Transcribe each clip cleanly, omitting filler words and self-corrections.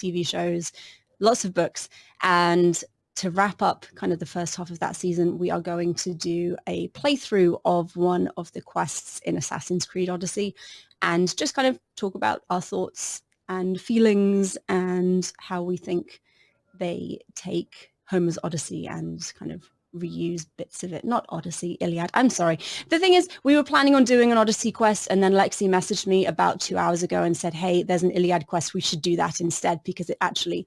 TV shows, lots of books. And to wrap up kind of the first half of that season, we are going to do a playthrough of one of the quests in Assassin's Creed Odyssey and just kind of talk about our thoughts and feelings and how we think they take Homer's Odyssey and kind of reuse bits of it. Not Odyssey, Iliad. I'm sorry. The thing is, we were planning on doing an Odyssey quest, and then Lexie messaged me about 2 hours ago and said, hey, there's an Iliad quest. We should do that instead because it actually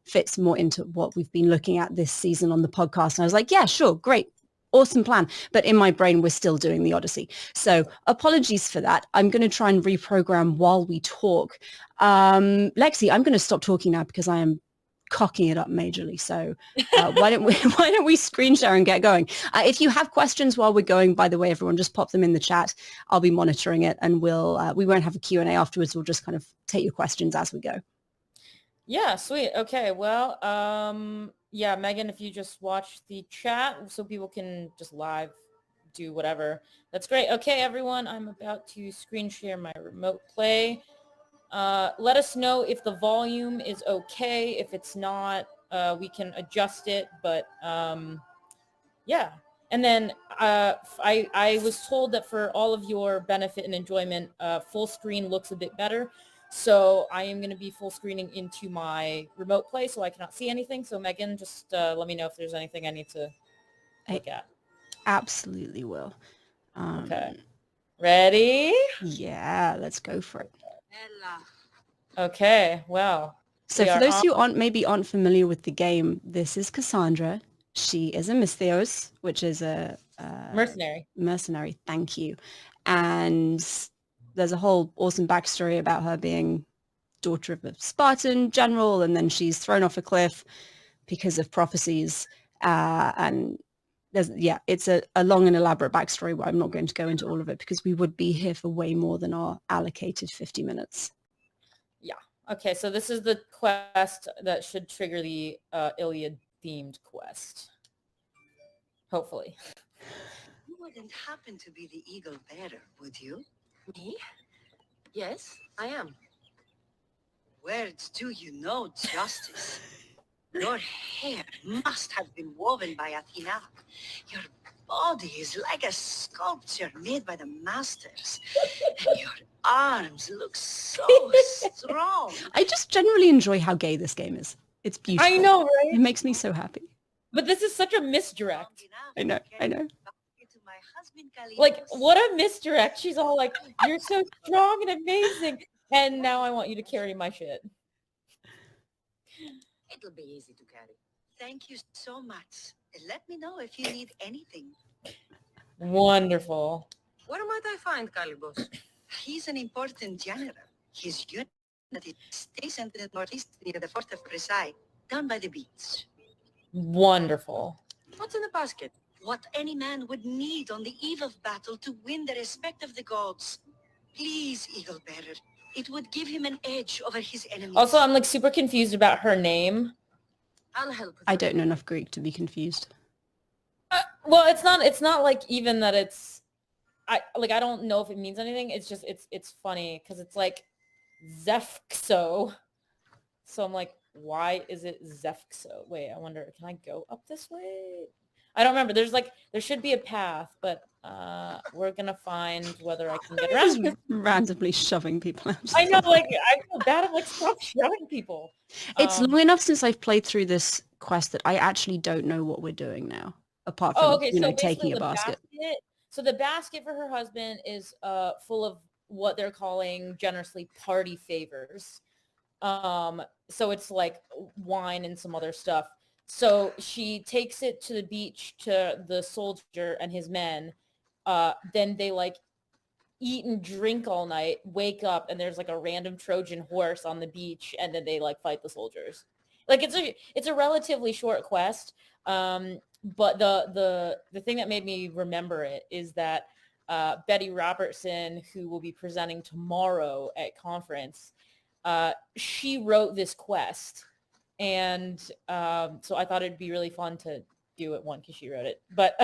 fits more into what we've been looking at this season on the podcast. And I was like, yeah, sure, great. Awesome plan. But in my brain, we're still doing the Odyssey. So apologies for that. I'm going to try and reprogram while we talk. Lexie, I'm going to stop talking now because I am cocking it up majorly. So why don't we screen share and get going? If you have questions while we're going, by the way, everyone, just pop them in the chat. I'll be monitoring it, and we won't have a Q&A afterwards. We'll just kind of take your questions as we go. Yeah, sweet. Okay, well, yeah, Megan, if you just watch the chat so people can just live do whatever, that's great. Okay, everyone, I'm about to screen share my remote play. Let us know if the volume is okay. If it's not, we can adjust it. But yeah. And then I was told that for all of your benefit and enjoyment, full screen looks a bit better. So I am going to be full screening into my remote play so I cannot see anything. So Megan, just let me know if there's anything I need to look at. Absolutely will. Okay. Ready? Yeah, let's go for it. Okay, well. So for those who aren't familiar with the game, this is Cassandra. She is a Misthios, which is a mercenary, thank you. And there's a whole awesome backstory about her being daughter of a Spartan general, and then she's thrown off a cliff because of prophecies. And it's a long and elaborate backstory where I'm not going to go into all of it because we would be here for way more than our allocated 50 minutes. Yeah. Okay, so this is the quest that should trigger the Iliad-themed quest. Hopefully. You wouldn't happen to be the eagle bearer, would you? Me? Yes, I am. Words do you know justice? Your hair must have been woven by Athena. Your body is like a sculpture made by the masters. And your arms look so strong. I just generally enjoy how gay this game is. It's beautiful. I know, right? It makes me so happy. But this is such a misdirect. I know. Like, what a misdirect. She's all like, you're so strong and amazing. And now I want you to carry my shit. It'll be easy to carry. Thank you so much. Let me know if you need anything. Wonderful. Where might I find Calibos? He's an important general. His unit is stationed in the northeast near the fort of Versailles, down by the beach. Wonderful. What's in the basket? What any man would need on the eve of battle to win the respect of the gods. Please, Eagle Bearer. It would give him an edge over his enemies. Also, I'm like super confused about her name. I'll help. I don't know enough Greek to be confused. Well, it's not like even that it's, I don't know if it means anything. It's just, it's funny because it's like Zefxo. So I'm like, why is it Zefxo? Wait, I wonder, can I go up this way? I don't remember. There should be a path, but we're going to find whether I can get around. Just randomly shoving people out. I know, like, I feel bad. I'm like, stop shoving people. It's long enough since I've played through this quest that I actually don't know what we're doing now, apart from, taking a basket. So the basket for her husband is full of what they're calling generously party favors. So it's like wine and some other stuff. So she takes it to the beach to the soldier and his men. Then they like eat and drink all night, wake up, and there's like a random Trojan horse on the beach, and then they like fight the soldiers. Like it's a relatively short quest. But the thing that made me remember it is that Betty Robertson, who will be presenting tomorrow at conference, she wrote this quest. And so I thought it'd be really fun to do it, one, because she wrote it. But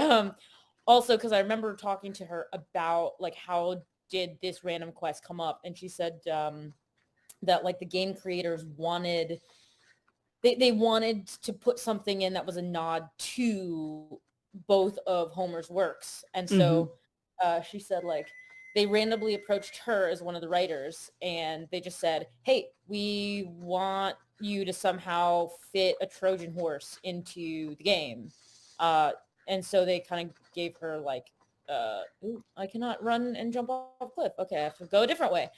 also because I remember talking to her about, like, how did this random quest come up? And she said that like the game creators wanted, they wanted to put something in that was a nod to both of Homer's works. And so she said like they randomly approached her as one of the writers and they just said, hey, we want you to somehow fit a Trojan horse into the game. And so they kind of gave her like, ooh, I cannot run and jump off a cliff. Okay, I have to go a different way.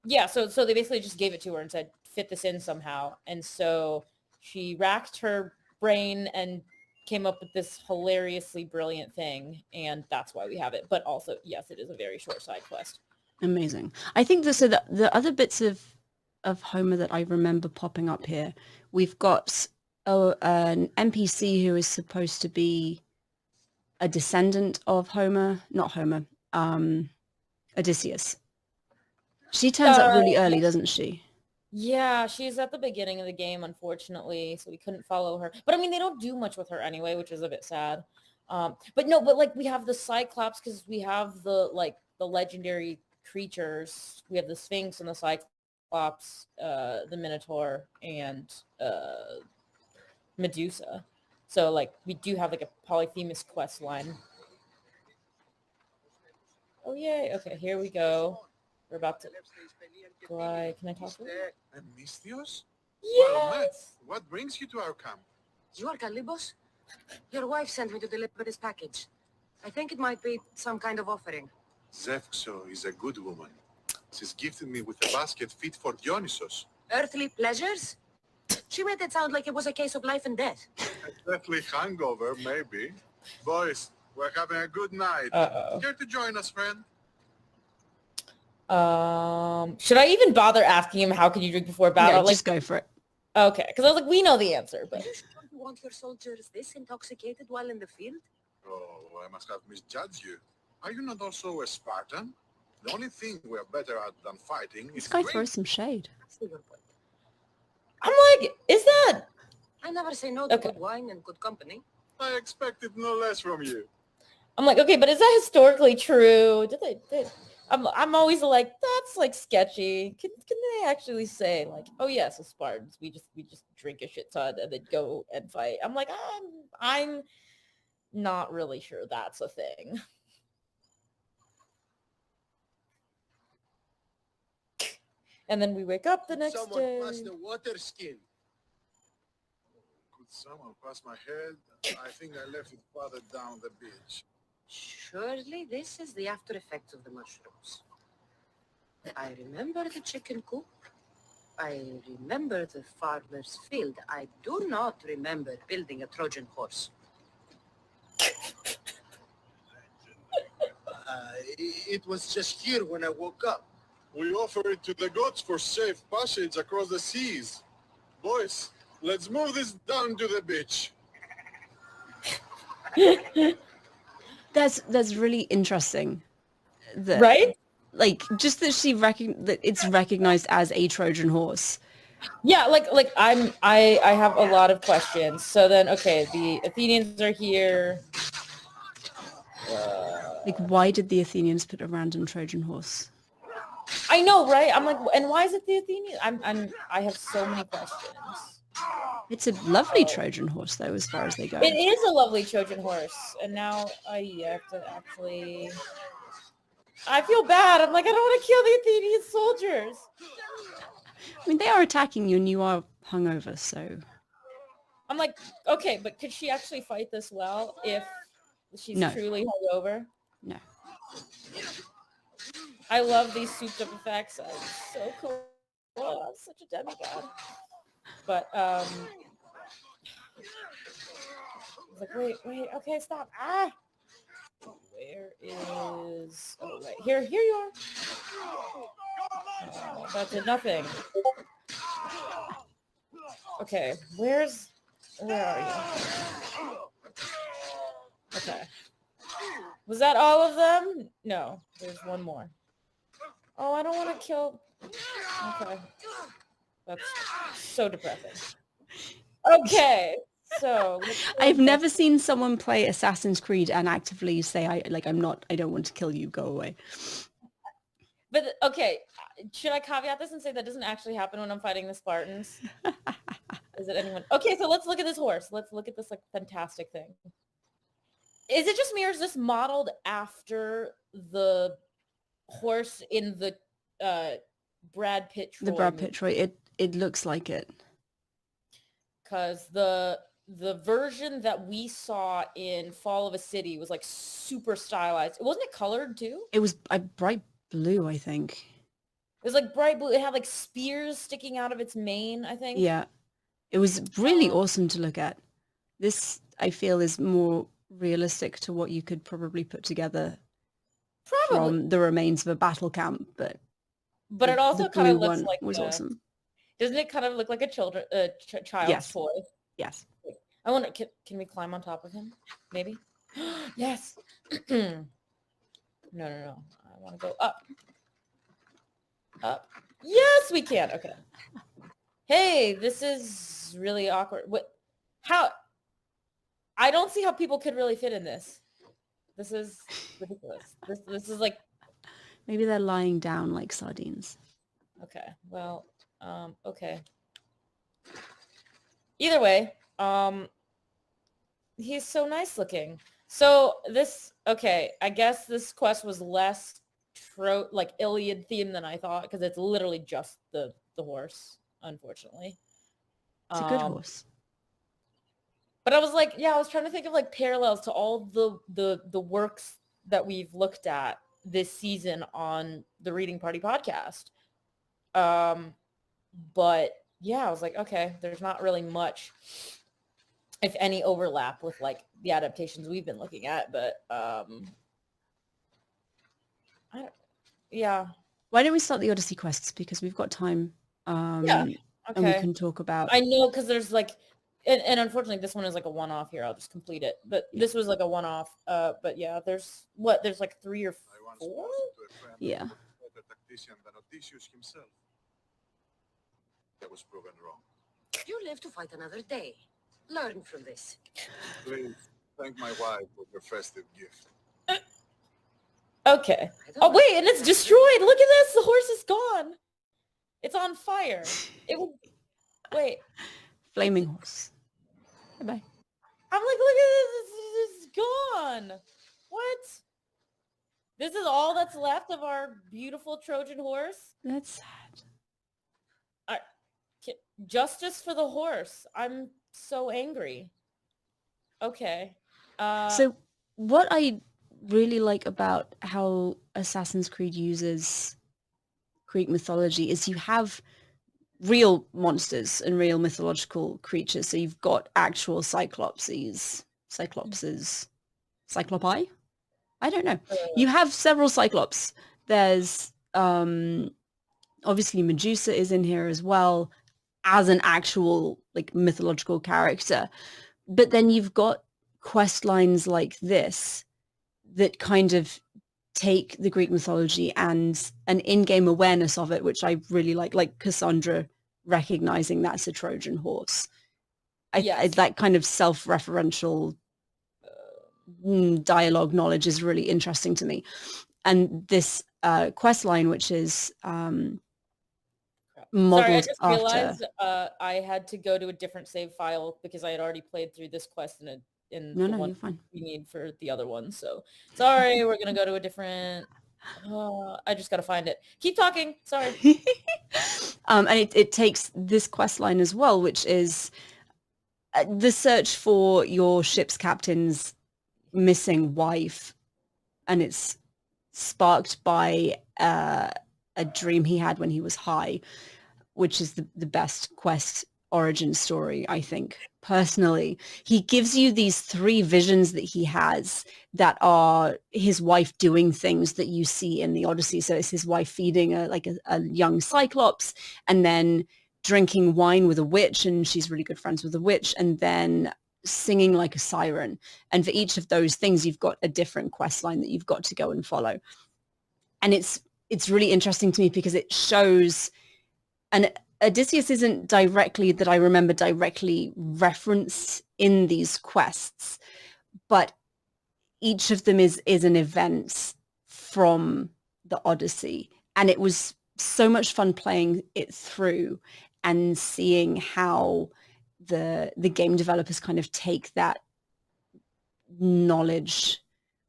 Yeah, so they basically just gave it to her and said, fit this in somehow. And so she racked her brain and came up with this hilariously brilliant thing. And that's why we have it. But also, yes, it is a very short side quest. Amazing. I think the other bits of Homer that I remember popping up here, we've got an NPC who is supposed to be a descendant of Odysseus. She turns up really early, doesn't she? Yeah, she's at the beginning of the game, unfortunately, so we couldn't follow her. But I mean, they don't do much with her anyway, which is a bit sad. But like we have the Cyclops because we have the legendary creatures. We have the Sphinx and the Cyclops, the Minotaur, and Medusa. So like we do have like a Polyphemus quest line. Oh yay! Okay, here we go. We're about to. Can I talk to her? Misthios? Yes! Well met. What brings you to our camp? You are Kalybos? Your wife sent me to deliver this package. I think it might be some kind of offering. Zevxo is a good woman. She's gifted me with a basket fit for Dionysos. Earthly pleasures? She made it sound like it was a case of life and death. A deathly hangover, maybe. Boys, we're having a good night. Uh-oh. Care to join us, friend? Should I even bother asking him how can you drink before battle? Yeah, just go for it. Okay, because I was like, we know the answer, but Are you sure you want your soldiers this intoxicated while in the field? Oh, I must have misjudged you. Are you not also a Spartan? The only thing we're better at than fighting This is guy drinking. throws some shade. I see your point. I'm like, is that? I never say no to Okay. good wine and good company. I expected no less from you. I'm like, okay, but is that historically true? I'm always like, that's like sketchy. Can they actually say like, oh yes, as Spartans, we just drink a shit ton and then go and fight? I'm like, I'm not really sure that's a thing. And then we wake up the next day. Someone pass the water skin. Could someone pass my head? I think I left it farther down the beach. Surely this is the after effects of the mushrooms. I remember the chicken coop. I remember the farmer's field. I do not remember building a Trojan horse. It was just here when I woke up. We offer it to the gods for safe passage across the seas. Boys, let's move this down to the beach. That's really interesting. That, Right? Like just that that it's recognized as a Trojan horse. Yeah, like I have a lot of questions. So then, okay, the Athenians are here. Like, why did the Athenians put a random Trojan horse? I know, right? I'm like, and why is it the Athenians? I have so many questions. It's a lovely Trojan horse, though, as far as they go. It is a lovely Trojan horse, and now I have to actually. I feel bad. I'm like, I don't want to kill the Athenian soldiers. I mean, they are attacking you, and you are hungover, so. I'm like, okay, but could she actually fight this well if she's No. truly hungover? No. I love these souped up effects. It's so cool. Oh, I'm such a demigod. But I was like, wait, okay, stop. Where is? Oh, right here you are. Oh, that did nothing. Okay, where are you? Okay. Was that all of them? No, there's one more. Oh, I don't want to kill. Okay. That's so depressing. Okay, so I've never seen someone play Assassin's Creed and actively say, I don't want to kill you, go away. But okay, should I caveat this and say that doesn't actually happen when I'm fighting the Spartans? Is it anyone? Okay, so let's look at this horse. Let's look at this like fantastic thing. Is it just me, or is this modeled after the horse in the Brad Pitt Troy The Brad movie? Pitt Troy, it looks like it. Because the version that we saw in Fall of a City was like super stylized. Wasn't it colored too? It was a bright blue, I think. It was like bright blue. It had like spears sticking out of its mane, I think. Yeah. It was really awesome to look at. This, I feel, is more realistic to what you could probably put together Probably. from the remains of a battle camp, but It also the kind of blue looks one like was awesome. Doesn't it kind of look like a child's Yes. toy? Yes. I wonder, can we climb on top of him? Maybe? Yes. No. I want to go up. Up. Yes, we can. Okay. Hey, this is really awkward. What? How? I don't see how people could really fit in this. This is ridiculous. This is like. Maybe they're lying down like sardines. Okay. Well, okay. Either way, he's so nice looking. So this, okay, I guess this quest was less like Iliad themed than I thought, because it's literally just the horse, unfortunately. It's a good horse. But I was like, yeah, I was trying to think of like parallels to all the works that we've looked at this season on the Reading Party podcast. But yeah, I was like, okay, there's not really much, if any, overlap with like the adaptations we've been looking at. But yeah. Why don't we start the Odyssey quests, because we've got time. Yeah. Okay. And we can talk about. I know, because there's like, and unfortunately this one is like a one-off here. I'll just complete it. But this was like a one-off. But yeah, there's like 3 or 4. Yeah. Better tactician than Odysseus himself. That was proven wrong. You live to fight another day. Learn from this. Please thank my wife for her festive gift. Okay. Oh wait, and it's destroyed. Look at this. The horse is gone. It's on fire. It will. Wait. Flaming horse. Bye-bye. I'm like, look at this. It's gone. What? This is all that's left of our beautiful Trojan horse? That's sad. Justice for the horse. I'm so angry. Okay. So what I really like about how Assassin's Creed uses Greek mythology is you have real monsters and real mythological creatures. So you've got actual cyclopi? I don't know. You have several cyclops. There's obviously Medusa is in here as well as an actual like mythological character. But then you've got quest lines like this that kind of take the Greek mythology and an in-game awareness of it, which I really like Cassandra recognizing that's a Trojan horse. That kind of self-referential dialogue knowledge is really interesting to me. And this quest line, which is modeled Sorry, I just after... realized I had to go to a different save file because I had already played through this quest in the one you're fine. we need for the other one. So sorry, we're gonna go to a different. I just gotta find it. Keep talking. Sorry. And it takes this quest line as well, which is the search for your ship's captain's missing wife, and it's sparked by a dream he had when he was high, which is the best quest origin story, I think. Personally, he gives you these 3 visions that he has that are his wife doing things that you see in the Odyssey. So it's his wife feeding a young Cyclops, and then drinking wine with a witch, and she's really good friends with a witch, and then singing like a siren. And for each of those things, you've got a different quest line that you've got to go and follow. And it's really interesting to me because it shows, and Odysseus isn't directly, that I remember, directly referenced in these quests, but each of them is an event from the Odyssey. And it was so much fun playing it through and seeing how the game developers kind of take that knowledge.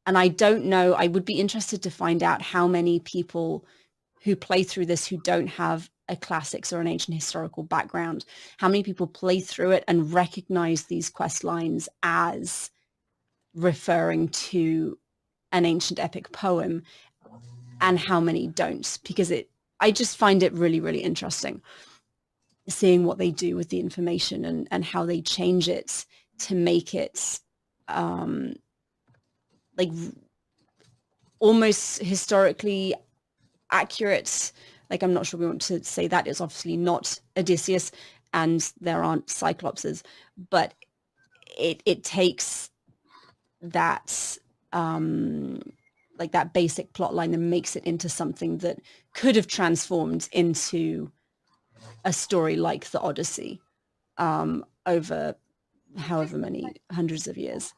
And I don't know, I would be interested to find out how many people who play through this who don't have a classics or an ancient historical background, how many people play through it and recognize these quest lines as referring to an ancient epic poem, and how many don't, because I just find it really, really interesting seeing what they do with the information and how they change it to make it like almost historically accurate. Like, I'm not sure we want to say that. It's obviously not Odysseus and there aren't Cyclopses, but it takes that like that basic plot line and makes it into something that could have transformed into a story like the Odyssey over however many hundreds of years.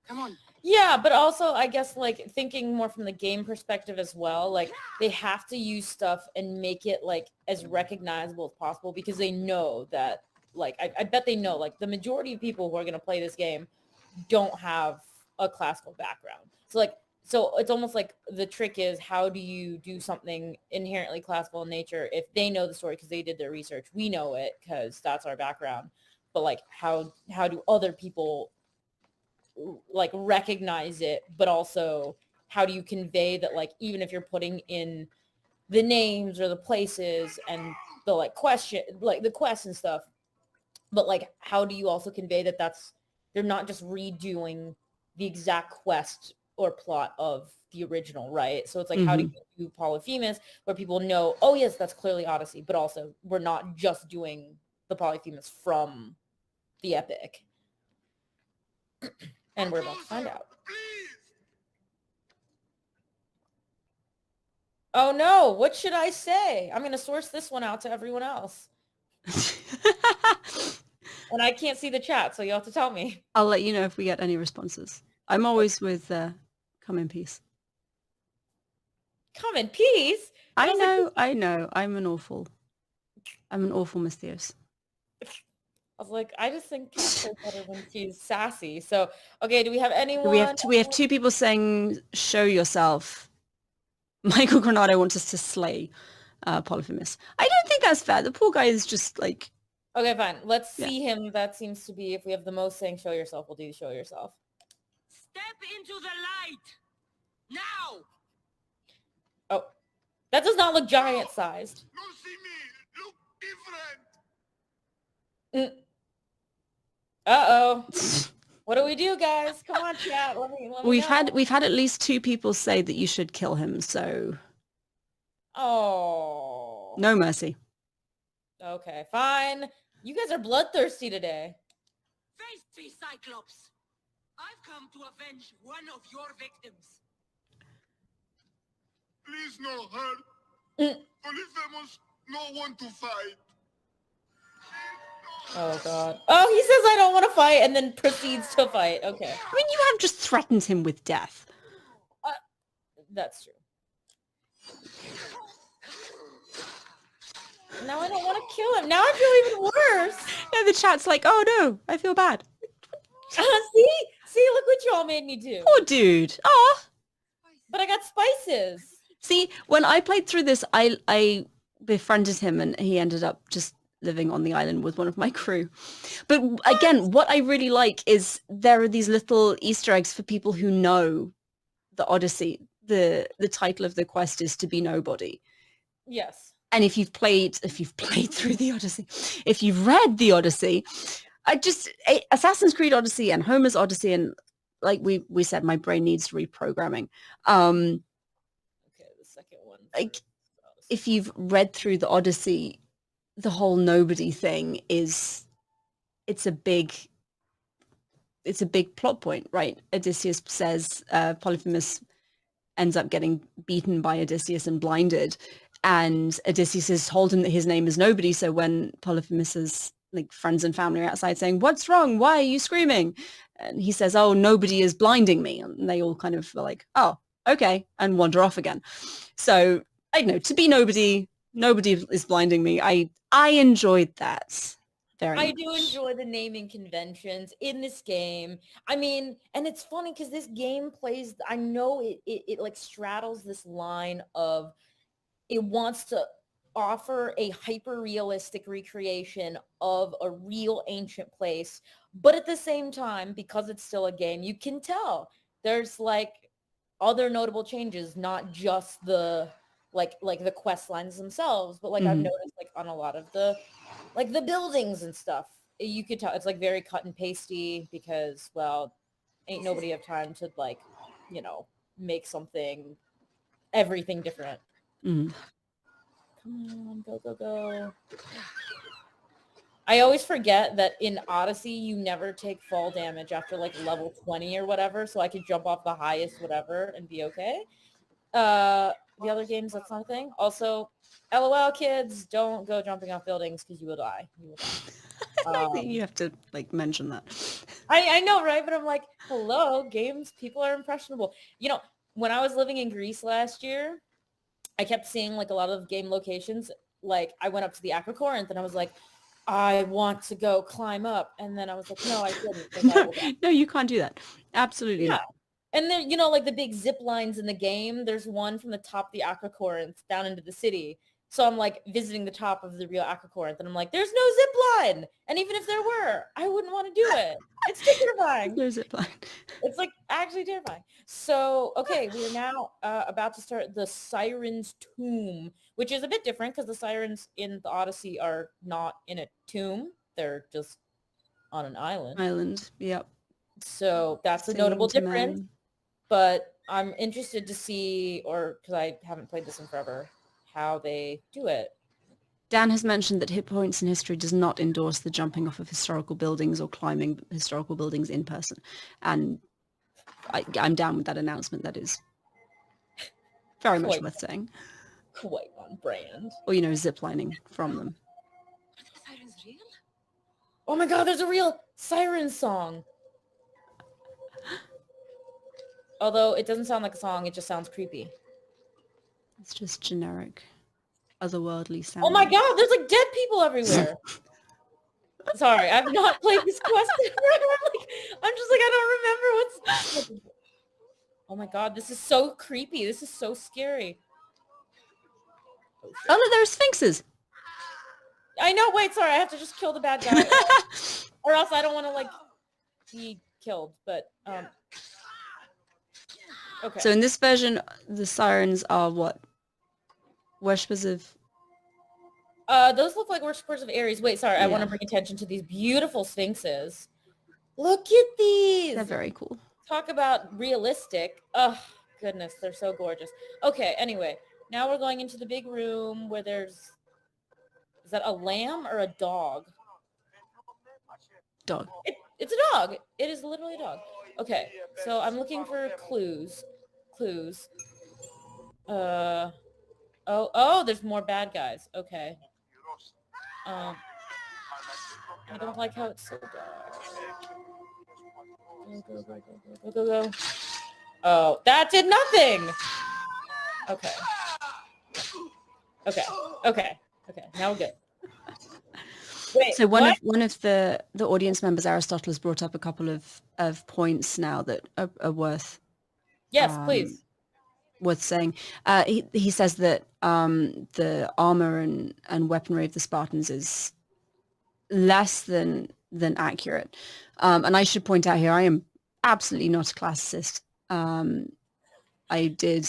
Come on. Yeah, but also I guess like thinking more from the game perspective as well, like they have to use stuff and make it like as recognizable as possible, because they know that like I bet they know like the majority of people who are going to play this game don't have a classical background. So it's almost like the trick is, how do you do something inherently classical in nature if they know the story because they did their research? We know it because that's our background. But like how do other people like recognize it, but also how do you convey that, like, even if you're putting in the names or the places and the like question, like the quests and stuff, but like how do you also convey that they're not just redoing the exact quest or plot of the original, right? So it's like, how do you do Polyphemus where people know, oh yes, that's clearly Odyssey, but also we're not just doing the Polyphemus from the epic. And we're about to find out. Oh no, what should I say? I'm going to source this one out to everyone else. And I can't see the chat, so you'll have to tell me. I'll let you know if we get any responses. I'm always with come in peace. Come in peace? I know. I'm an awful Mystios. I was like, I just think Kat plays better when she's sassy. So, okay, do we have anyone? We have two people saying, show yourself. Michael Granado wants us to slay Polyphemus. I don't think that's fair. The poor guy is just like... Okay, fine. Let's see him. That seems to be, if we have the most saying show yourself, we'll do show yourself. Step into the light! Now! Oh, that does not look giant-sized. No, see me. Look different. Uh-oh. What do we do, guys? Come on, chat. Let me We've know. had at least two people say that you should kill him, so... Oh. No mercy. Okay, fine. You guys are bloodthirsty today. Face me, Cyclops! I've come to avenge one of your victims. Please no hurt. Polyphemus no want to fight. Oh god. Oh, he says I don't want to fight and then proceeds to fight. Okay. I mean, you have just threatened him with death. That's true. Now I don't want to kill him. Now I feel even worse. No, the chat's like, oh no, I feel bad. See, look what you all made me do. Poor dude. Oh. But I got spices. See, when I played through this, I befriended him and he ended up just living on the island with one of my crew. But again, what I really like is there are these little Easter eggs for people who know the Odyssey. The title of the quest is To Be Nobody. Yes. And if you've played through the Odyssey, if you've read the Odyssey, Assassin's Creed Odyssey and Homer's Odyssey, and like we said, my brain needs reprogramming. Okay, the second one. Like, if you've read through the Odyssey, the whole nobody thing it's a big plot point, right? Odysseus says Polyphemus ends up getting beaten by Odysseus and blinded, and Odysseus has told him that his name is nobody. So when Polyphemus's like friends and family are outside saying, "What's wrong? Why are you screaming?" and he says, "Oh, nobody is blinding me," and they all kind of are like, "Oh, okay," and wander off again. So I know, to be nobody is blinding me. I enjoyed that very much. I do enjoy the naming conventions in this game. I mean, and it's funny because this game plays, I know it like straddles this line of it wants to offer a hyper-realistic recreation of a real ancient place, but at the same time, because it's still a game, you can tell there's like other notable changes, not just the like the quest lines themselves, but like I've noticed like on a lot of the like the buildings and stuff, you could tell it's like very cut and pasty because, well, ain't nobody have time to like, you know, make everything different. Come on, go. I always forget that in Odyssey, you never take fall damage after like level 20 or whatever, so I could jump off the highest whatever and be okay. The other games, that's not a thing. Also, LOL kids, don't go jumping off buildings because you will die. I think you have to like mention that. I know, right? But I'm like, hello, games, people are impressionable. You know, when I was living in Greece last year, I kept seeing like a lot of game locations. Like I went up to the Aquacorinth and I was like, I want to go climb up. And then I was like, no, I shouldn't. No, you can't do that. Absolutely not. And then, you know, like the big zip lines in the game, there's one from the top of the Aquacorinth down into the city. So I'm like visiting the top of the real Aquacorinth and I'm like, there's no zip line. And even if there were, I wouldn't want to do it. It's terrifying. There's zip line. It's like actually terrifying. So, okay, we are now about to start the Siren's Tomb, which is a bit different because the sirens in the Odyssey are not in a tomb. They're just on an island. Yep. So that's a notable difference. But I'm interested to see, or because I haven't played this in forever, how they do it. Dan has mentioned that Hitpoints and History does not endorse the jumping off of historical buildings or climbing historical buildings in person. And I'm down with that announcement. That is very much worth saying. Quite on brand. Or, you know, ziplining from them. Are the sirens real? Oh my god, there's a real siren song. Although it doesn't sound like a song, it just sounds creepy. It's just generic, otherworldly sound. Oh my god, there's like dead people everywhere. Sorry, I've not played this quest in forever. I'm just like, I don't remember what's... Oh my god, this is so creepy. This is so scary. Oh no, there are sphinxes. I know, wait, sorry, I have to just kill the bad guy. Or else I don't want to like be killed, but okay. So in this version, the sirens are what? Worshippers of... those look like worshippers of Ares. Wait, sorry, I want to bring attention to these beautiful sphinxes. Look at these. They're very cool. Talk about realistic. Oh, goodness, they're so gorgeous. Okay, anyway, now we're going into the big room where there's... Is that a lamb or a dog? Dog. It's a dog. It is literally a dog. Okay, so I'm looking for clues. Oh, there's more bad guys. Okay. I don't like how it's so dark. Go. Oh, that did nothing. Okay. Now we're good. Wait, so one of the audience members, Aristotle, has brought up a couple of points now that are worth... Yes, please. Worth saying. He says that the armor and weaponry of the Spartans is less than accurate. And I should point out here, I am absolutely not a classicist. I did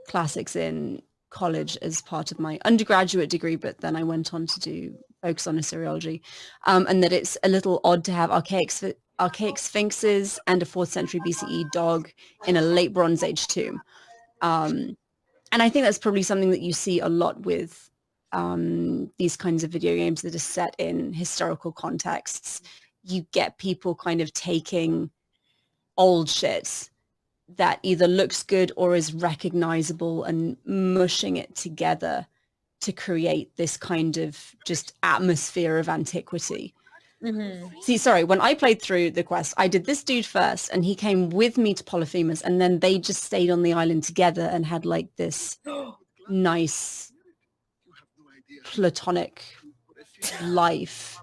classics in college as part of my undergraduate degree, but then I went on to focus on Assyriology, and that it's a little odd to have archaic sphinxes and a 4th century BCE dog in a late Bronze Age tomb. And I think that's probably something that you see a lot with these kinds of video games that are set in historical contexts. You get people kind of taking old shit that either looks good or is recognizable and mushing it together to create this kind of just atmosphere of antiquity. Mm-hmm. See, sorry, when I played through the quest, I did this dude first and he came with me to Polyphemus, and then they just stayed on the island together and had like this nice platonic life.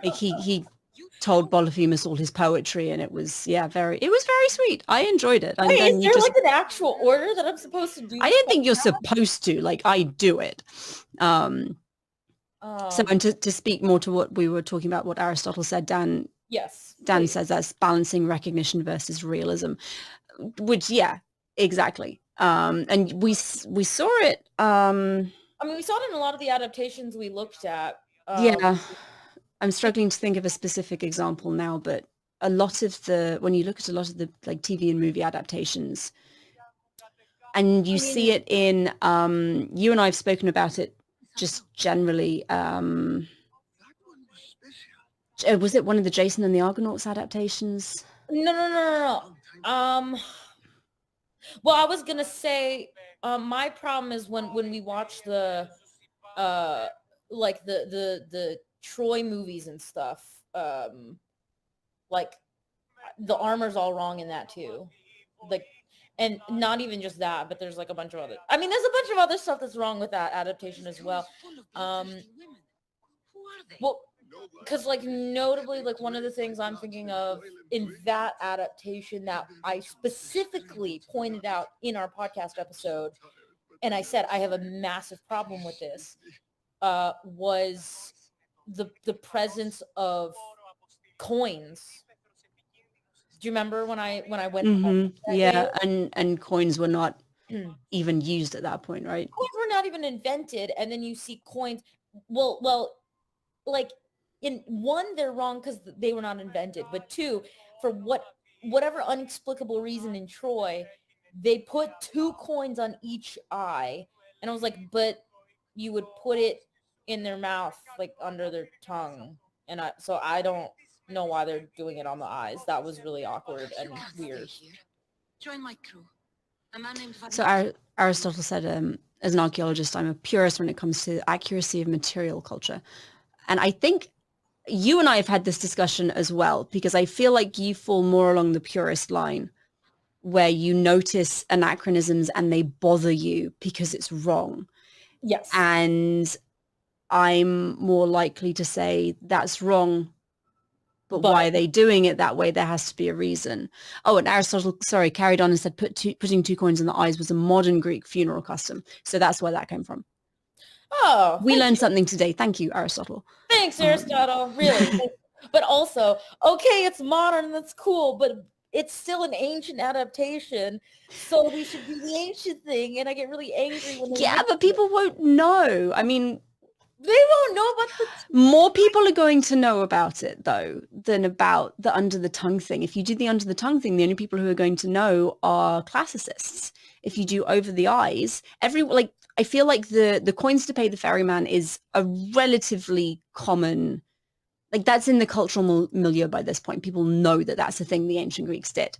Like he told Polyphemus all his poetry, and it was very sweet. I enjoyed it. And Wait, then is you there just, like an actual order that I'm supposed to do? I didn't think you're supposed to, like, I do it. So, and to speak more to what we were talking about, what Aristotle said, Dan please. says that's balancing recognition versus realism, which, yeah, exactly. And we saw it. I mean, we saw it in a lot of the adaptations we looked at. Yeah, I'm struggling to think of a specific example now, but a lot of when you look at a lot of the like TV and movie adaptations, and you see it in, you and I have spoken about it just generally. Was it one of the Jason and the Argonauts adaptations? No. Well, I was gonna say, my problem is when we watch the like the Troy movies and stuff, like the armor's all wrong in that too. Like, and not even just that, but there's like a bunch of other, I mean, there's a bunch of other stuff that's wrong with that adaptation as well. Well, because like notably, like one of the things I'm thinking of in that adaptation that I specifically pointed out in our podcast episode, and I said I have a massive problem with this, was the presence of coins. Do you remember when I went? Mm-hmm. Yeah, and coins were not even used at that point, right? Coins were not even invented, and then you see coins. Well, like in one, they're wrong because they were not invented, but two, for whatever inexplicable reason in Troy, they put 2 coins on each eye, and I was like, but you would put it in their mouth, like under their tongue, and so I don't know why they're doing it on the eyes. That was really awkward and weird. Join my crew. A man named So Aristotle said, as an archaeologist, I'm a purist when it comes to accuracy of material culture. And I think you and I have had this discussion as well, because I feel like you fall more along the purist line, where you notice anachronisms and they bother you because it's wrong. Yes. And I'm more likely to say that's wrong, but why are they doing it that way? There has to be a reason. Oh, and Aristotle, carried on and said putting 2 coins in the eyes was a modern Greek funeral custom. So that's where that came from. Oh, we learned something today. Thank you, Aristotle. Thanks, Aristotle. Really. But also, okay, it's modern. That's cool. But it's still an ancient adaptation. So we should do the ancient thing. And I get really angry when they but people won't know. I mean, they won't know about more people are going to know about it, though, than about the under the tongue thing. If you do the under the tongue thing, the only people who are going to know are classicists. If you do over the eyes, I feel like the coins to pay the ferryman is a relatively common, like that's in the cultural milieu by this point. People know that that's a thing the ancient Greeks did.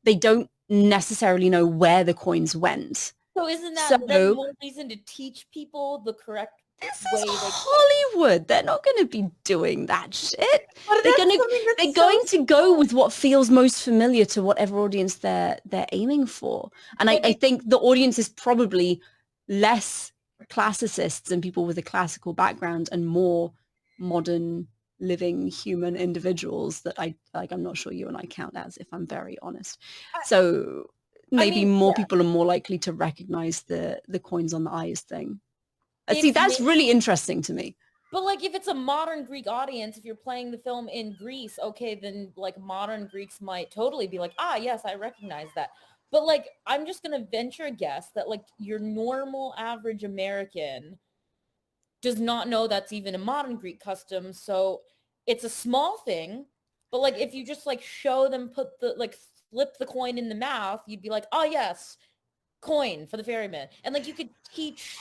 They don't necessarily know where the coins went. So isn't that more reason to teach people the correct this is Hollywood. They're not going to be doing that shit. They're going to go with what feels most familiar to whatever audience they're aiming for. And I think the audience is probably less classicists and people with a classical background and more modern living human individuals that I'm not sure you and I count as, if I'm very honest. So maybe more people are more likely to recognize the coins on the eyes thing. See, that's really interesting to me. But like, if it's a modern Greek audience, if you're playing the film in Greece, okay, then like modern Greeks might totally be like, yes, I recognize that. But like, I'm just going to venture a guess that like your normal average American does not know that's even a modern Greek custom. So it's a small thing. But like, if you just like show them, flip the coin in the mouth, you'd be like, oh yes, coin for the ferryman. And like, you could teach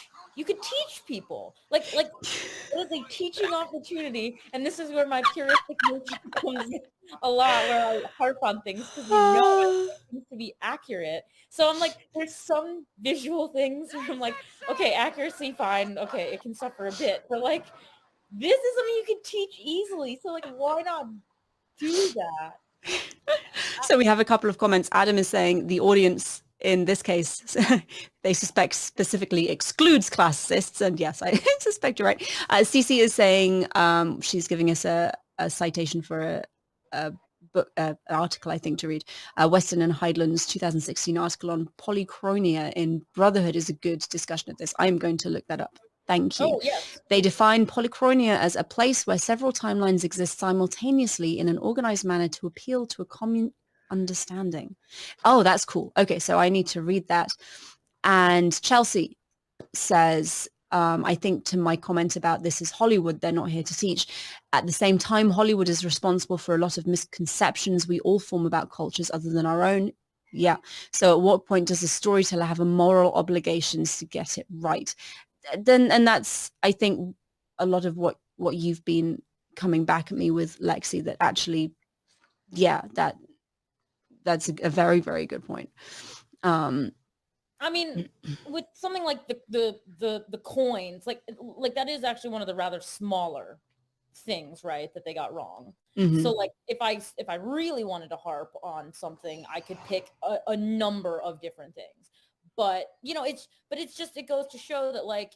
people like it is a teaching opportunity, and this is where my puristic nature comes in a lot, where I harp on things because it needs to be accurate. So I'm like, there's some visual things where I'm like, okay, accuracy, fine, okay, it can suffer a bit, but like this is something you can teach easily. So like, why not do that? So we have a couple of comments. Adam is saying the audience in this case, they suspect specifically excludes classicists. And yes, I suspect you're right. Cece is saying she's giving us a citation for a book, an article, I think, to read. Weston and Heidland's 2016 article on polychronia in Brotherhood is a good discussion of this. I'm going to look that up. Thank you. Oh, yes. They define polychronia as a place where several timelines exist simultaneously in an organized manner to appeal to a common understanding. Oh, that's cool. Okay, so I need to read that. And Chelsea says, I think to my comment about this is Hollywood, they're not here to teach. At the same time, Hollywood is responsible for a lot of misconceptions we all form about cultures other than our own. Yeah. So at what point does a storyteller have a moral obligations to get it right? And that's, I think, a lot of what you've been coming back at me with, Lexie, that actually, yeah, that's a very, very good point. I mean, with something like the coins, like that is actually one of the rather smaller things, right, that they got wrong. Mm-hmm. So like if I really wanted to harp on something, I could pick a number of different things. But it goes to show that, like,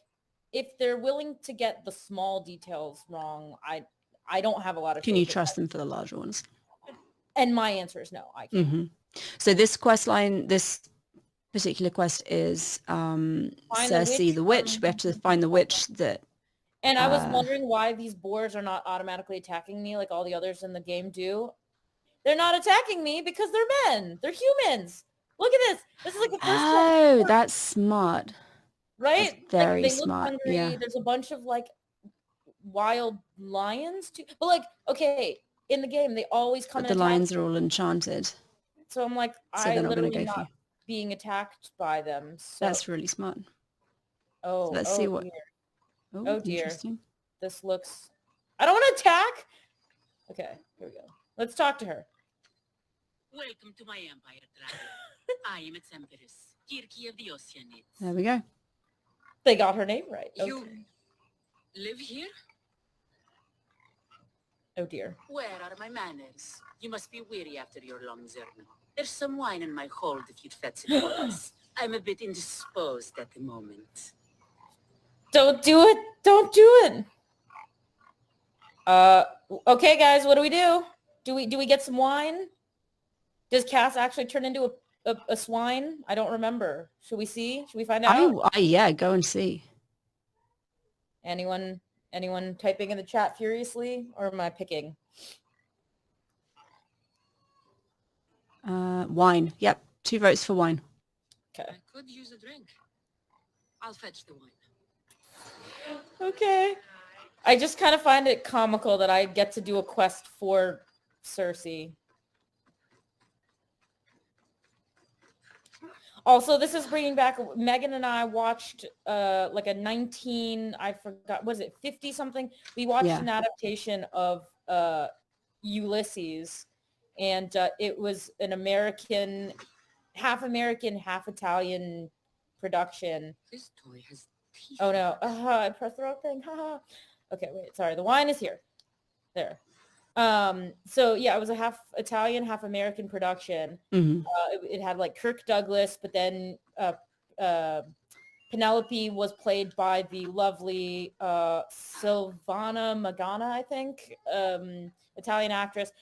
if they're willing to get the small details wrong, I don't have a lot of Can faith you in trust that. them for the larger ones? And my answer is no, I can't. Mm-hmm. So this quest line, this particular quest is Cersei the witch. We have to find the witch that. And I was wondering why these boars are not automatically attacking me like all the others in the game do. They're not attacking me because they're men. They're humans. Look at this. This is like the first time. Oh, that's smart. Right? That's very they smart. Look hungry. Yeah. There's a bunch of like wild lions too. But like, okay, in the game they always come But in. the lions are all enchanted. So I'm like, So they're not literally gonna go not for you. being attacked by them. So. That's really smart. Oh, so let's see what. Dear. Oh, Dear. Interesting. This looks. I don't want to attack. Okay, here we go. Let's talk to her. Welcome to my empire, traveler. I am its empress, Kirki of the Oceanids. There we go. They got her name right. Okay. You live here? Oh dear. Where are my manners? You must be weary after your long journey. There's some wine in my hold if you'd fetch it for us. I'm a bit indisposed at the moment. Don't do it. Don't do it. Okay, guys, what do we do? Do we get some wine? Does Cass actually turn into a swine? I don't remember. Should we see? Should we find out? Yeah, go and see. Anyone typing in the chat furiously, or am I picking? Wine. Yep. 2 votes for wine. Okay. I could use a drink. I'll fetch the wine. Okay. I just kind of find it comical that I get to do a quest for Cersei. Also, this is bringing back, Megan and I watched like a I forgot, was it 50 something? We watched an adaptation of Ulysses, and it was an half American, half Italian production. This toy has teeth. Oh no, I pressed the wrong thing. Okay, wait, sorry. The wine is here. There. So yeah, it was a half Italian, half American production. Mm-hmm. It had like Kirk Douglas, but then Penelope was played by the lovely Silvana Magana, I think, Italian actress.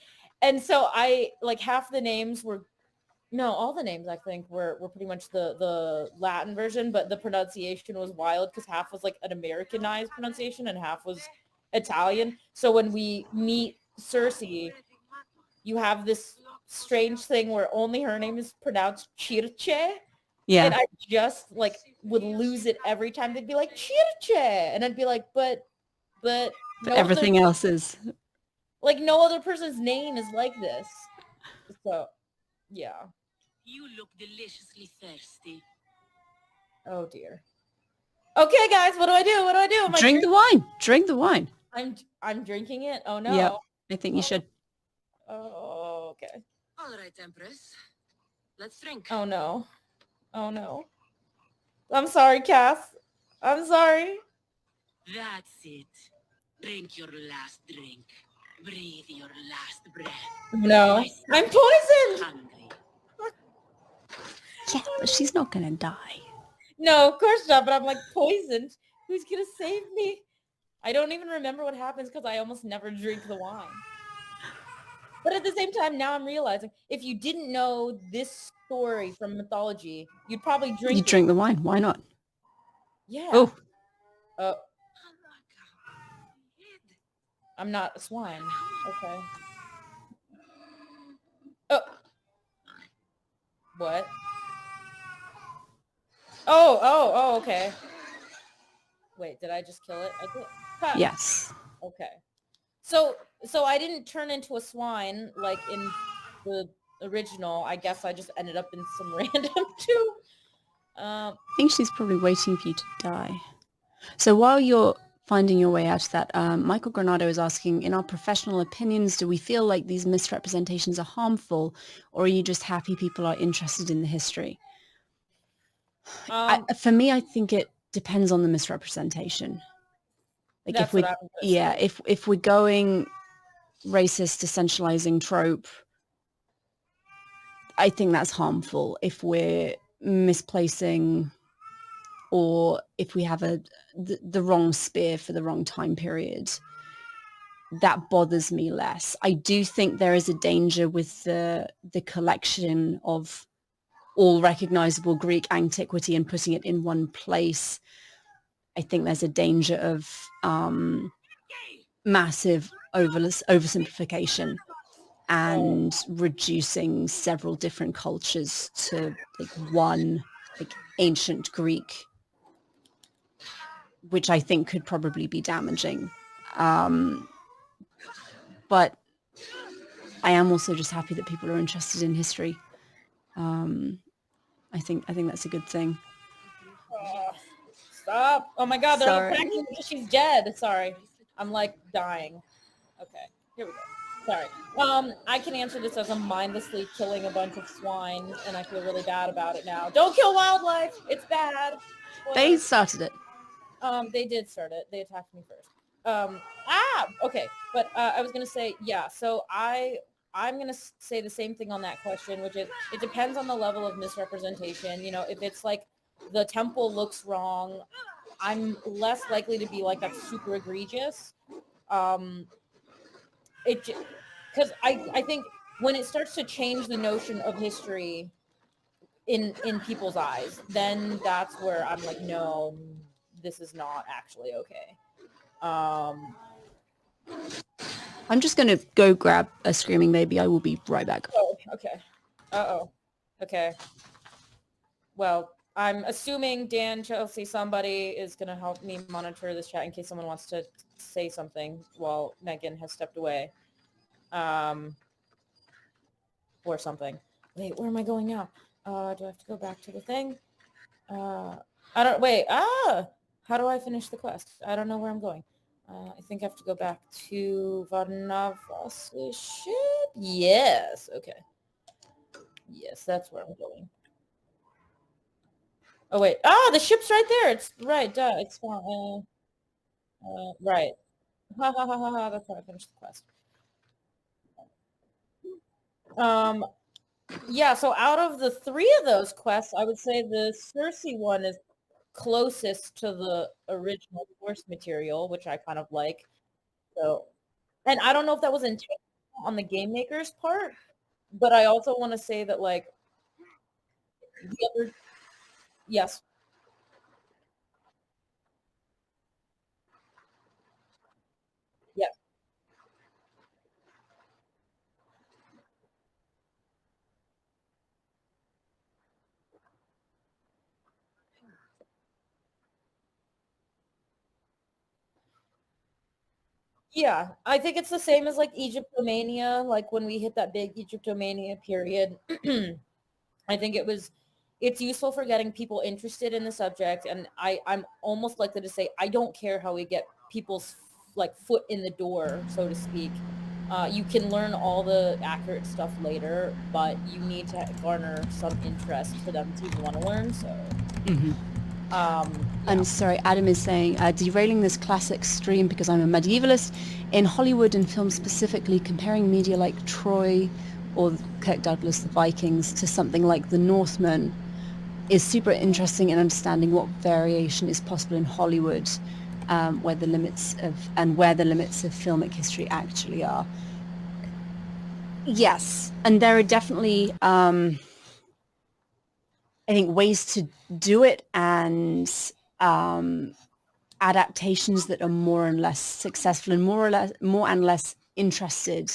And so I like half the names were, no, all the names I think were pretty much the Latin version, but the pronunciation was wild because half was like an Americanized pronunciation and half was Italian. So when we meet Cersei, you have this strange thing where only her name is pronounced Circe. Yeah. And I just like would lose it every time. They'd be like Circe, and I'd be like, but no everything other, else is like no other person's name is like this. So yeah. You look deliciously thirsty. Oh dear. Okay, guys, what do I do? What do I do? drink the wine. Drink the wine. I'm drinking it. Oh no. Yeah, I think you should. Oh, okay. All right, Empress. Let's drink. Oh no. Oh no. I'm sorry, Cass. I'm sorry. That's it. Drink your last drink. Breathe your last breath. No. I'm poisoned. Hungry. Yeah, But she's not going to die. No, of course not, but I'm like poisoned. Who's going to save me? I don't even remember what happens because I almost never drink the wine. But at the same time, now I'm realizing if you didn't know this story from mythology, you'd probably drink You drink the wine. Why not? Yeah. Oh. I'm not a swine. Okay. Oh. What? Oh, okay. Wait, did I just kill it? I did. Huh. Yes. Okay. So I didn't turn into a swine like in the original. I guess I just ended up in some random too. I think she's probably waiting for you to die. So while you're finding your way out of that, Michael Granado is asking, in our professional opinions, do we feel like these misrepresentations are harmful, or are you just happy people are interested in the history? For me, I think it depends on the misrepresentation. Like that's what I was gonna say. if we're going racist, essentializing trope, I think that's harmful. If we're misplacing, or if we have the wrong spear for the wrong time period, that bothers me less. I do think there is a danger with the collection of all recognizable Greek antiquity and putting it in one place. I think there's a danger of massive oversimplification and reducing several different cultures to like one like ancient Greek, which I think could probably be damaging. But I am also just happy that people are interested in history. I think that's a good thing. Stop. Oh my god, they're all Sorry. attacking because she's dead. Sorry. I'm like dying. Okay, here we go. Sorry. I can answer this as I'm mindlessly killing a bunch of swine, and I feel really bad about it now. Don't kill wildlife. It's bad. They started it. They did start it. They attacked me first. Okay. But I was gonna say, yeah. So I'm gonna say the same thing on that question, which is it depends on the level of misrepresentation. You know, if it's like the temple looks wrong, I'm less likely to be like that's super egregious. Because I think when it starts to change the notion of history in people's eyes, then that's where I'm like, no, this is not actually okay. I'm just going to go grab a screaming baby. I will be right back. Oh, okay. Okay. Well, I'm assuming Dan, Chelsea, somebody is going to help me monitor this chat in case someone wants to say something while Megan has stepped away. Or something. Wait, where am I going now? Do I have to go back to the thing? How do I finish the quest? I don't know where I'm going. I think I have to go back to Varnavas' ship. Yes. Okay. Yes, that's where I'm going. Oh, wait. The ship's right there. It's right. Duh. It's fine. Right. Ha ha ha ha ha. That's how I finished the quest. Yeah, so out of the three of those quests, I would say the Cersei one is closest to the original source material, which I kind of like. So, and I don't know if that was intentional on the game maker's part, but I also want to say that like the other, yes. Yes. Yeah, I think it's the same as like Egyptomania, like when we hit that big Egyptomania period. I think it's useful for getting people interested in the subject, and I'm almost likely to say I don't care how we get people's like foot in the door, so to speak. You can learn all the accurate stuff later, but you need to garner some interest for them to even want to learn. So. Mm-hmm. I'm sorry, Adam is saying, derailing this classic stream because I'm a medievalist. In Hollywood and film specifically, comparing media like Troy or Kirk Douglas, The Vikings, to something like The Northman, is super interesting in understanding what variation is possible in Hollywood, where the limits of filmic history actually are. Yes, and there are definitely I think ways to do it, and adaptations that are more and less successful and more and less interested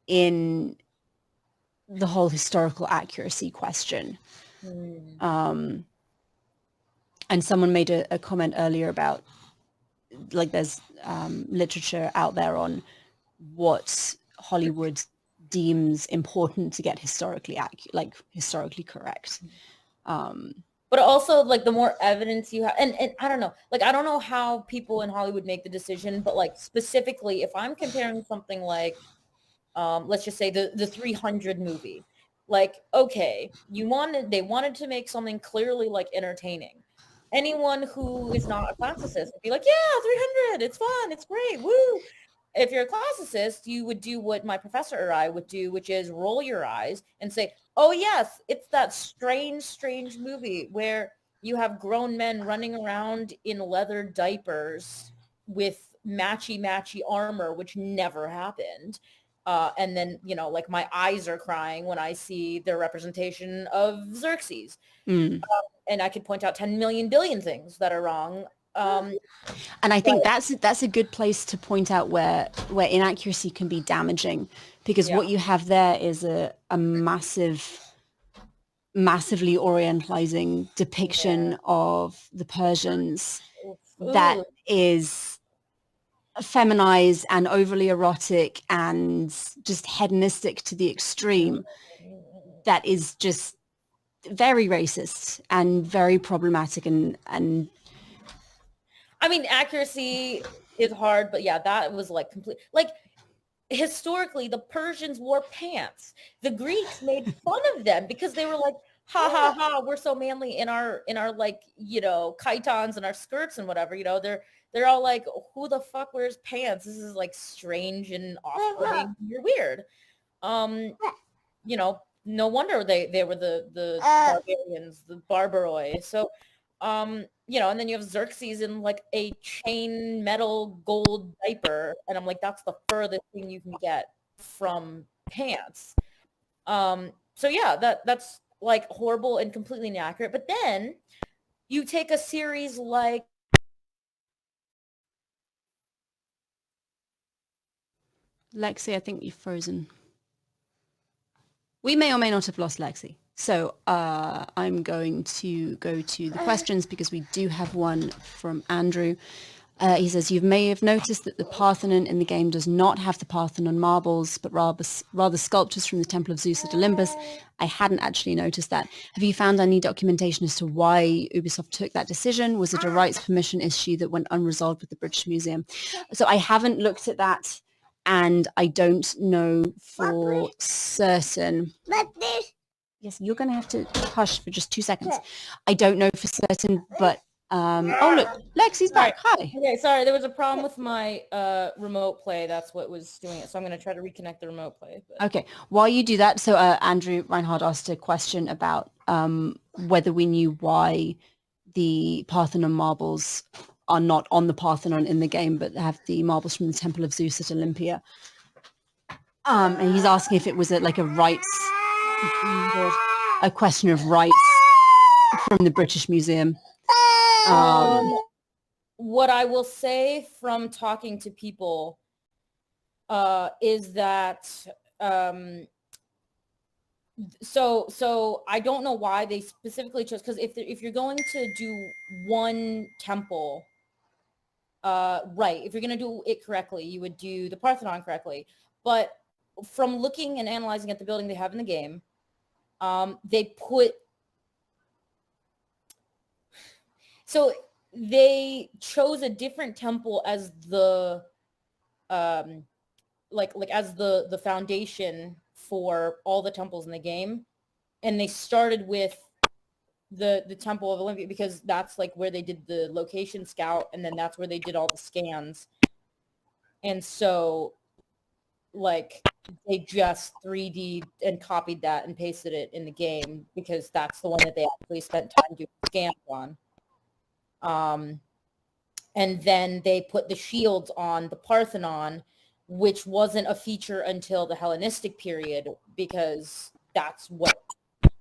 in the whole historical accuracy question. And someone made a comment earlier about, like, there's literature out there on what Hollywood deems important to get historically correct. But also, like, the more evidence you have, and I don't know, like, I don't know how people in Hollywood make the decision, but like specifically, if I'm comparing something like, let's just say the 300 movie, like, okay, they wanted to make something clearly like entertaining. Anyone who is not a classicist would be like, yeah, 300, it's fun, it's great, woo. If you're a classicist, you would do what my professor or I would do, which is roll your eyes and say, oh yes, it's that strange movie where you have grown men running around in leather diapers with matchy armor, which never happened. And then, like, my eyes are crying when I see their representation of Xerxes. And I could point out 10 million billion things that are wrong. And I think that's a good place to point out where inaccuracy can be damaging, because what you have there is a massively orientalizing depiction of the Persians that is feminized and overly erotic and just hedonistic to the extreme, that is just very racist and very problematic. And I mean, accuracy is hard, but yeah, that was like complete. Like, historically, the Persians wore pants. The Greeks made fun of them because they were like, ha ha ha, we're so manly in our like, chitons and our skirts and whatever. They're all like, who the fuck wears pants? This is like strange and off-putting. You're weird. No wonder they were the barbarians, the barbaroi. So, and then you have Xerxes in like a chain metal gold diaper, and I'm like, that's the furthest thing you can get from pants. So yeah, that's like horrible and completely inaccurate. But then you take a series like Lexie, I think you've frozen. We may or may not have lost Lexie. So I'm going to go to the questions, because we do have one from Andrew. He says, you may have noticed that the Parthenon in the game does not have the Parthenon marbles, but rather sculptures from the Temple of Zeus at Olympus. I hadn't actually noticed that. Have you found any documentation as to why Ubisoft took that decision? Was it a rights permission issue that went unresolved with the British Museum? So I haven't looked at that, and I don't know for certain. Yes, you're going to have to hush for just 2 seconds. I don't know for certain, but oh look, Lexie's back. Hi. Okay, sorry, there was a problem with my remote play. That's what was doing it. So I'm going to try to reconnect the remote play. But... Okay, while you do that, so Andrew Reinhardt asked a question about whether we knew why the Parthenon marbles are not on the Parthenon in the game, but have the marbles from the Temple of Zeus at Olympia. And he's asking if it was a question of rights from the British Museum. What I will say from talking to people is that so I don't know why they specifically chose, because if you're going to do one temple, right, if you're going to do it correctly, you would do the Parthenon correctly. But from looking and analyzing at the building they have in the game, they chose a different temple as the as the foundation for all the temples in the game, and they started with the Temple of Olympia because that's like where they did the location scout, and then that's where they did all the scans. And so, like, they just 3D and copied that and pasted it in the game because that's the one that they actually spent time doing scans on. And then they put the shields on the Parthenon, which wasn't a feature until the Hellenistic period, because that's what,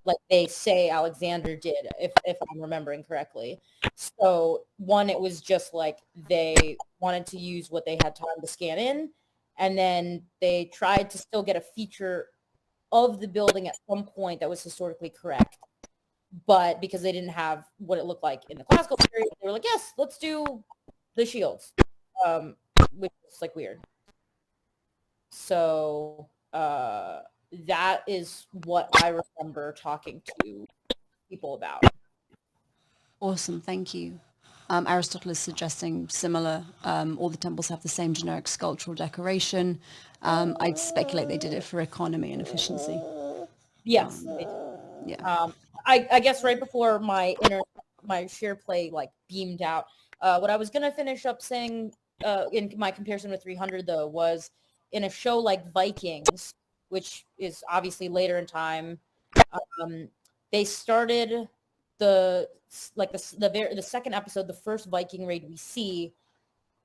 like, they say Alexander did, if I'm remembering correctly. So one, it was just like they wanted to use what they had time to scan in, and then they tried to still get a feature of the building at some point that was historically correct. But because they didn't have what it looked like in the classical period, they were like, yes, let's do the shields, which is like weird. So that is what I remember talking to people about. Awesome, thank you. Aristotle is suggesting similar. All the temples have the same generic sculptural decoration. I'd speculate they did it for economy and efficiency. Yes, they did. Yeah. I guess right before my share play like beamed out, what I was gonna finish up saying in my comparison with 300 though was in a show like Vikings, which is obviously later in time, they started the second episode, the first Viking raid we see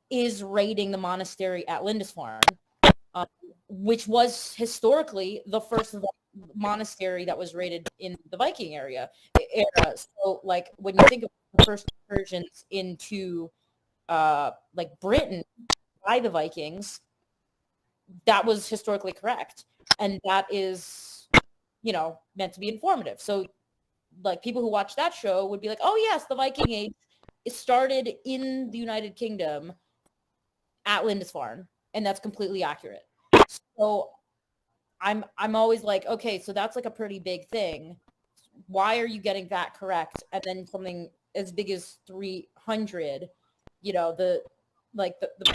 is raiding the monastery at Lindisfarne, which was historically the first monastery that was raided in the Viking era. So like when you think of the first incursions into like Britain by the Vikings, that was historically correct, and that is, you know, meant to be informative. So like people who watch that show would be like, oh yes, the Viking Age, it started in the United Kingdom at Lindisfarne, and that's completely accurate. So I'm always like, okay, so that's like a pretty big thing. Why are you getting that correct? And then something as big as 300, you know, the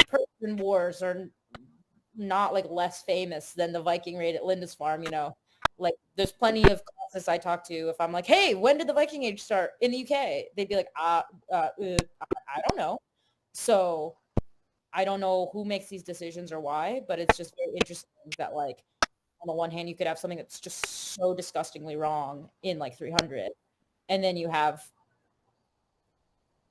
Persian Wars are not like less famous than the Viking raid at Lindisfarne, you know. Like there's plenty of classes I talk to. If I'm like, hey, when did the Viking Age start in the UK? They'd be like, I don't know. So I don't know who makes these decisions or why, but it's just very interesting that like on the one hand, you could have something that's just so disgustingly wrong in like 300. And then you have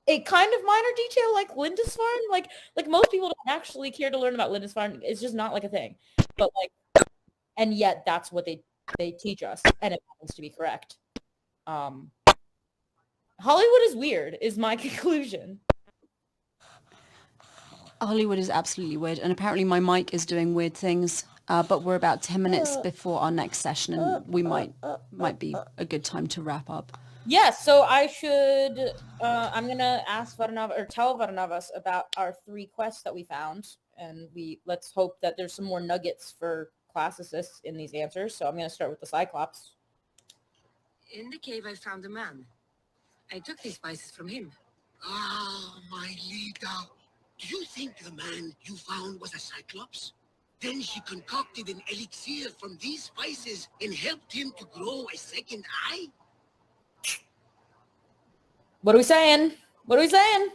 a kind of minor detail like Lindisfarne. Like most people don't actually care to learn about Lindisfarne. It's just not like a thing. But like, and yet that's what they teach us. And it happens to be correct. Hollywood is weird is my conclusion. Hollywood is absolutely weird. And apparently my mic is doing weird things. But we're about 10 minutes before our next session, and we might be a good time to wrap up. Yes, so I should, I'm going to ask Varnava, or tell Varnavas about our 3 quests that we found, and let's hope that there's some more nuggets for classicists in these answers. So I'm going to start with the Cyclops. In the cave, I found a man. I took these spices from him. Ah, my leader. Do you think the man you found was a Cyclops? Then she concocted an elixir from these spices and helped him to grow a second eye? What are we saying? What are we saying?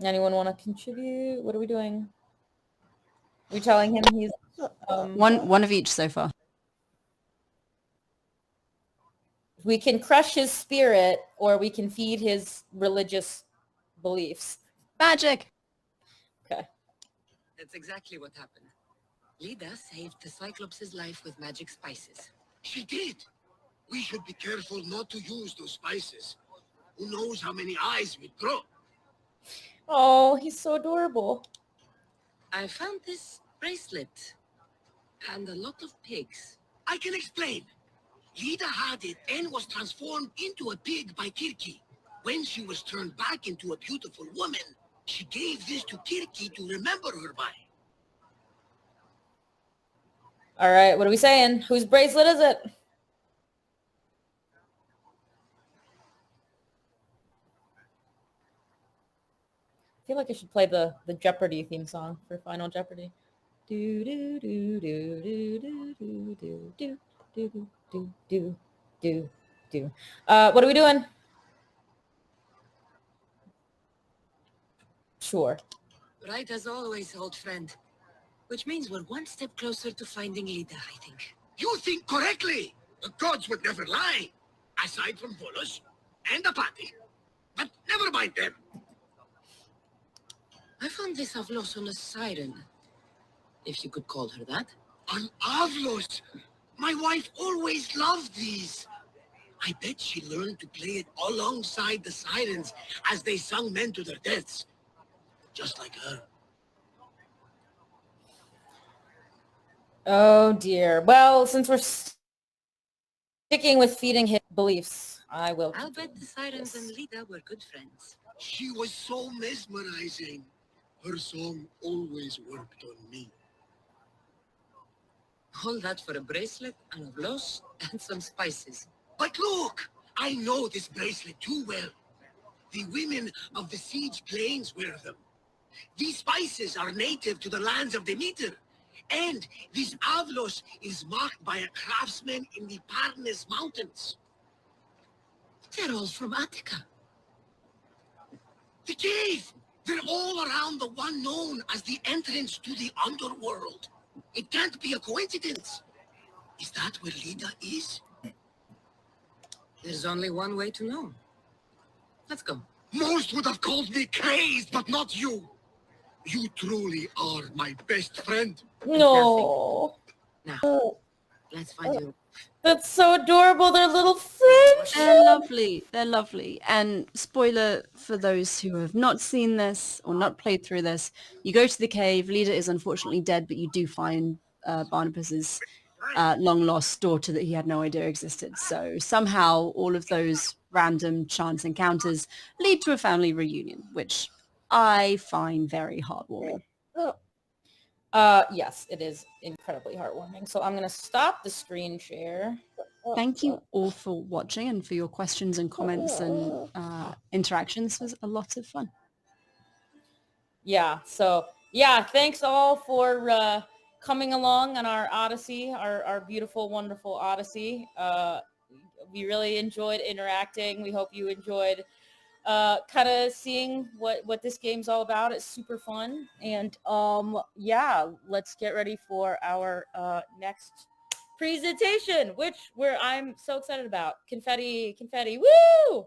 Anyone want to contribute? What are we doing? Are we telling him he's... One of each so far. We can crush his spirit, or we can feed his religious beliefs. Magic! Okay. That's exactly what happened. Lida saved the Cyclops' life with magic spices. She did. We should be careful not to use those spices. Who knows how many eyes we'd grow? Oh, he's so adorable. I found this bracelet and a lot of pigs. I can explain. Lida had it and was transformed into a pig by Kirki. When she was turned back into a beautiful woman, she gave this to Kirki to remember her by. All right, what are we saying? Whose bracelet is it? I feel like I should play the Jeopardy theme song for Final Jeopardy. Do do do do do do do do do do do do do do. What are we doing? Sure. Right as always, old friend. Which means we're one step closer to finding Lida, I think. You think correctly. The gods would never lie. Aside from Volos and Apathy. But never mind them. I found this Avlos on a siren, if you could call her that. An Avlos. My wife always loved these. I bet she learned to play it alongside the sirens as they sung men to their deaths. Just like her. Oh dear. Well, since we're sticking with feeding his beliefs, I will. I'll bet the sirens and Lida were good friends. She was so mesmerizing. Her song always worked on me. All that for a bracelet and a blouse and some spices. But look, I know this bracelet too well. The women of the siege plains wear them. These spices are native to the lands of Demeter. And this Avlos is marked by a craftsman in the Parnes Mountains. They're all from Attica. The cave! They're all around the one known as the entrance to the underworld. It can't be a coincidence. Is that where Lida is? There's only one way to know. Let's go. Most would have called me crazed, but not you. You truly are my best friend. No. Now, let's find you. That's so adorable. They're little friends. They're lovely. They're lovely. And spoiler for those who have not seen this or not played through this, you go to the cave. Lida is unfortunately dead, but you do find Barnabas's long lost daughter that he had no idea existed. So somehow all of those random chance encounters lead to a family reunion, which I find very heartwarming. Yes, it is incredibly heartwarming. So I'm going to stop the screen share. Thank you all for watching and for your questions and comments and interactions. This was a lot of fun. Yeah. So yeah, thanks all for coming along on our Odyssey, our beautiful, wonderful Odyssey. We really enjoyed interacting. We hope you enjoyed kind of seeing what this game's all about. It's super fun. And yeah, let's get ready for our next presentation, which I'm so excited about. Confetti, woo!